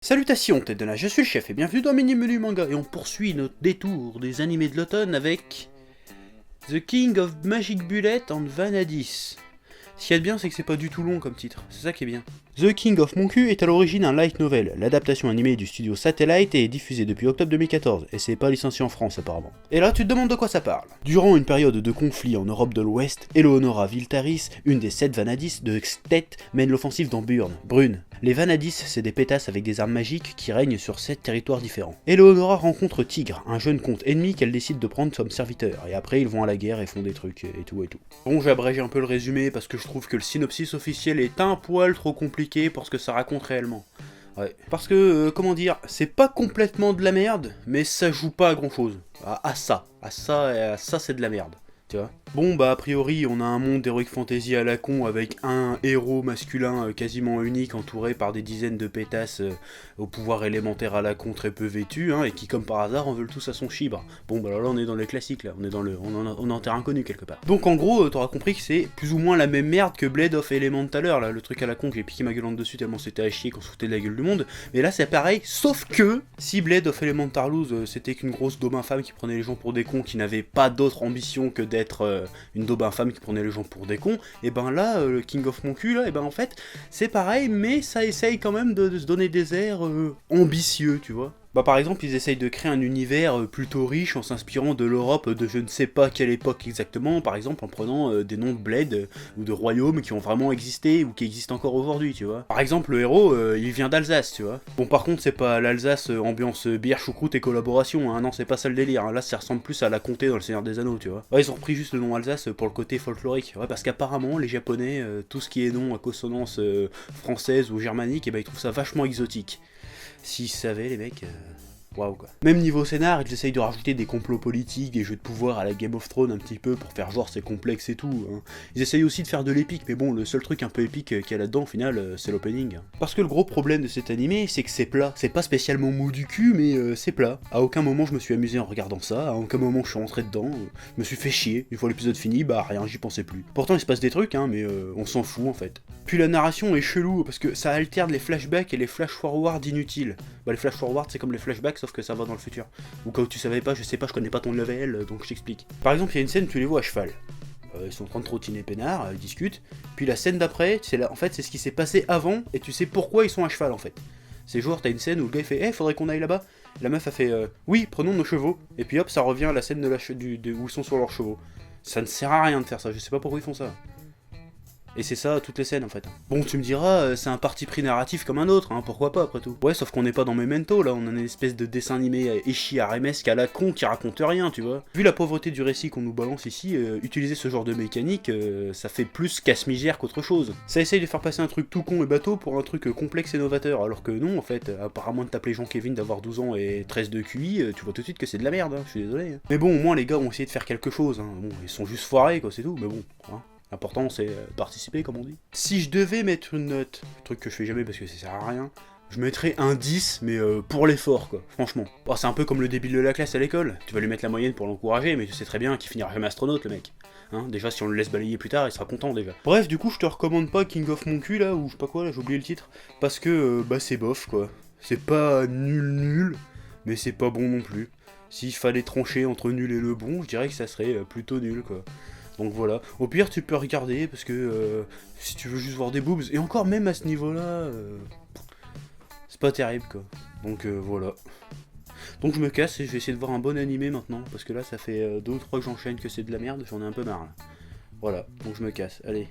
Salutations tête de nage, je suis le chef et bienvenue dans Mini Menu Manga et on poursuit notre détour des animés de l'automne avec The King of Magic Bullet and Vanadis. Ce qu'il y a de bien c'est que c'est pas du tout long comme titre, c'est ça qui est bien. The King of Mon Cul est à l'origine un light novel, l'adaptation animée du studio Satellite et est diffusée depuis octobre 2014 et c'est pas licencié en France apparemment. Et là tu te demandes de quoi ça parle. Durant une période de conflit en Europe de l'Ouest, Eleonora Viltaris, une des 7 Vanadis de Xtet, mène l'offensive dans Brune. Les Vanadis, c'est des pétasses avec des armes magiques qui règnent sur 7 territoires différents. Eleonora rencontre Tigre, un jeune comte ennemi qu'elle décide de prendre comme serviteur, et après ils vont à la guerre et font des trucs et tout et tout. Bon, j'ai abrégé un peu le résumé parce que je trouve que le synopsis officiel est un poil trop compliqué pour ce que ça raconte réellement. Ouais. Parce que, comment dire, c'est pas complètement de la merde, mais ça joue pas à grand chose. À ça c'est de la merde. Tu vois. Bon bah a priori on a un monde d'heroic fantasy à la con avec un héros masculin quasiment unique entouré par des dizaines de pétasses au pouvoir élémentaire à la con très peu vêtus et qui comme par hasard en veulent tous à son chibre. Bon bah alors là on est dans les classiques là, on est en terrain inconnu quelque part. Donc en gros t'auras compris que c'est plus ou moins la même merde que Blade of Elemental là, le truc à la con que j'ai piqué ma gueule en dessus tellement c'était à chier qu'on se foutait de la gueule du monde. Mais là c'est pareil, sauf que si Blade of Elemental c'était qu'une grosse daube infâme qui prenait les gens pour des cons, qui n'avait pas d'autre ambition que d'être une daube infâme qui prenait les gens pour des cons, et ben là, le King of Mon Cul, là, et ben en fait, c'est pareil, mais ça essaye quand même de se donner des airs ambitieux, tu vois. Bah par exemple, ils essayent de créer un univers plutôt riche en s'inspirant de l'Europe de je ne sais pas quelle époque exactement, par exemple en prenant des noms de bleds ou de royaumes qui ont vraiment existé ou qui existent encore aujourd'hui, tu vois. Par exemple, le héros, il vient d'Alsace, tu vois. Bon par contre, c'est pas l'Alsace ambiance bière, choucroute et collaboration, non, c'est pas ça le délire, là ça ressemble plus à la comté dans le Seigneur des Anneaux, tu vois. Ouais, ils ont repris juste le nom Alsace pour le côté folklorique, ouais, parce qu'apparemment, les Japonais, tout ce qui est nom à consonance française ou germanique, et ben ils trouvent ça vachement exotique. S'ils savaient, les mecs, waouh quoi. Même niveau scénar, ils essayent de rajouter des complots politiques, des jeux de pouvoir à la Game of Thrones un petit peu pour faire genre c'est complexe et tout. Ils essayent aussi de faire de l'épique, mais bon, le seul truc un peu épique qu'il y a là-dedans au final, c'est l'opening. Parce que le gros problème de cet animé, c'est que c'est plat. C'est pas spécialement mou du cul, mais c'est plat. À aucun moment je me suis amusé en regardant ça, à aucun moment je suis rentré dedans, je me suis fait chier. Une fois l'épisode fini, bah rien, j'y pensais plus. Pourtant il se passe des trucs, mais on s'en fout en fait. Puis la narration est chelou, parce que ça alterne les flashbacks et les flash-forward inutiles. Bah les flash-forward c'est comme les flashbacks, sauf que ça va dans le futur. Ou quand tu savais pas, je sais pas, je connais pas ton level, donc je t'explique. Par exemple, il y a une scène où tu les vois à cheval. Ils sont en train de trottiner peinard, ils discutent. Puis la scène d'après, en fait c'est ce qui s'est passé avant, et tu sais pourquoi ils sont à cheval en fait. C'est genre, t'as une scène où le gars il fait faudrait qu'on aille là-bas. La meuf a fait oui, prenons nos chevaux. Et puis hop, ça revient à la scène où ils sont sur leurs chevaux. Ça ne sert à rien de faire ça, je sais pas pourquoi ils font ça. Et c'est ça, toutes les scènes en fait. Bon, tu me diras, c'est un parti pris narratif comme un autre, pourquoi pas après tout. Ouais, sauf qu'on n'est pas dans Memento là, on a une espèce de dessin animé échi-aremesque à la con qui raconte rien, tu vois. Vu la pauvreté du récit qu'on nous balance ici, utiliser ce genre de mécanique, ça fait plus casse-misère qu'autre chose. Ça essaye de faire passer un truc tout con et bateau pour un truc complexe et novateur, alors que non, en fait, apparemment de t'appeler Jean-Kevin, d'avoir 12 ans et 13 de QI, tu vois tout de suite que c'est de la merde, je suis désolé. Mais bon, au moins les gars ont essayé de faire quelque chose, bon, ils sont juste foirés quoi, c'est tout, mais bon, L'important c'est participer comme on dit. Si je devais mettre une note, truc que je fais jamais parce que ça sert à rien, je mettrais un 10 mais pour l'effort quoi, franchement. Bon, c'est un peu comme le débile de la classe à l'école, tu vas lui mettre la moyenne pour l'encourager mais tu sais très bien qu'il finira jamais astronaute le mec. Déjà si on le laisse balayer plus tard il sera content déjà. Bref du coup je te recommande pas King of Mon Cul là ou je sais pas quoi là, j'ai oublié le titre, parce que c'est bof quoi. C'est pas nul mais c'est pas bon non plus. S'il fallait trancher entre nul et le bon, je dirais que ça serait plutôt nul quoi. Donc voilà, au pire tu peux regarder parce que si tu veux juste voir des boobs, et encore même à ce niveau là, c'est pas terrible quoi. Donc voilà. Donc je me casse et je vais essayer de voir un bon animé maintenant, parce que là ça fait 2 ou 3 que j'enchaîne que c'est de la merde, j'en ai un peu marre là. Voilà, donc je me casse, allez.